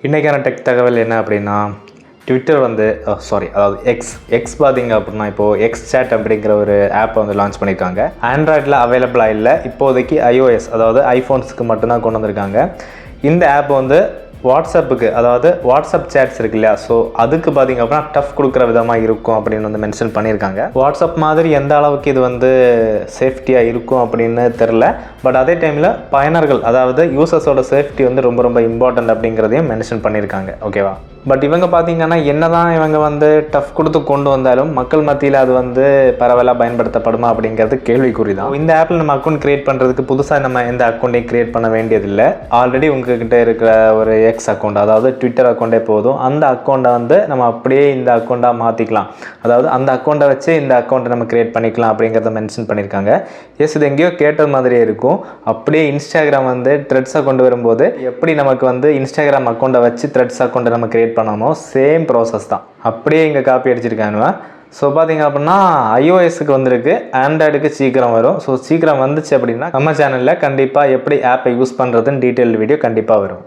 இன்றைக்கான டெக் தகவல் என்ன அப்படின்னா, ட்விட்டர் வந்து அதாவது எக்ஸ் பார்த்தீங்க அப்படின்னா, இப்போது எக்ஸ் சேட் அப்படிங்கிற ஒரு ஆப்பை வந்து லான்ச் பண்ணியிருக்காங்க. ஆண்ட்ராய்டில் அவைலபிளாக இல்லை, இப்போதைக்கு iOS அதாவது ஐஃபோன்ஸுக்கு மட்டும்தான் கொண்டு வந்திருக்காங்க. இந்த ஆப் வந்து வாட்ஸ்அப்புக்கு, அதாவது வாட்ஸ்அப் சேட்ஸ் இருக்கு இல்லையா, ஸோ அதுக்கு பார்த்திங்க அப்படின்னா டஃப் கொடுக்குற விதமாக இருக்கும் அப்படின்னு வந்து மென்ஷன் பண்ணியிருக்காங்க. வாட்ஸ்அப் மாதிரி எந்த அளவுக்கு இது வந்து சேஃப்டியாக இருக்கும் அப்படின்னு தெரில. பட் அதே டைமில் பயனர்கள், அதாவது யூசர்ஸோட சேஃப்டி வந்து ரொம்ப ரொம்ப இம்பார்ட்டன்ட் அப்படிங்கிறதையும் மென்ஷன் பண்ணியிருக்காங்க. ஓகேவா? பட் இவங்க பார்த்திங்கன்னா என்ன தான் இவங்க வந்து டஃப் கொடுத்து கொண்டு வந்தாலும் மக்கள் மத்தியில் அது வந்து பரவலாக பயன்படுத்தப்படுமா அப்படிங்கிறது கேள்விக்குறி தான். இந்த ஆப்பில் நம்ம அக்கௌண்ட் க்ரியேட் பண்ணுறதுக்கு புதுசாக நம்ம எந்த அக்கௌண்ட்டையும் க்ரியேட் பண்ண வேண்டியதில்லை. ஆல்ரெடி உங்ககிட்ட இருக்கிற ஒரு எக்ஸ் அக்கௌண்ட், அதாவது ட்விட்டர் அக்கௌண்ட்டே போதும். அந்த அக்கௌண்ட்டை வந்து நம்ம அப்படியே இந்த அக்கௌண்ட்டாக மாற்றிக்கலாம். அதாவது அந்த அக்கௌண்ட்டை வச்சு இந்த அக்கௌண்ட்டை நம்ம க்ரியேட் பண்ணிக்கலாம் அப்படிங்கிறத மென்ஷன் பண்ணியிருக்காங்க. எஸ், இது எங்கேயோ கேட்டது மாதிரியே இருக்கும். அப்படியே இன்ஸ்டாகிராம் வந்து த்ரெட்ஸை கொண்டு வரும்போது எப்படி நமக்கு வந்து இன்ஸ்டாகிராம் அக்கௌண்ட்டை வச்சு த்ரெட்ஸ் அக்கௌண்ட்டை நம்ம க்ரியேட் பண்ணாமோ சேம் ப்ராசஸ் தான். அப்படியே இங்கே காப்பி அடிச்சிருக்கானுவா. ஸோ பார்த்திங்க அப்படின்னா iOSக்கு வந்திருக்கு, ஆண்ட்ராய்டுக்கு சீக்கிரம் வரும். ஸோ சீக்கிரம் வந்துச்சு அப்படின்னா நம்ம சேனலில் கண்டிப்பாக எப்படி ஆப்பை யூஸ் பண்ணுறதுன்னு டீட்டெயில் வீடியோ கண்டிப்பாக வரும்.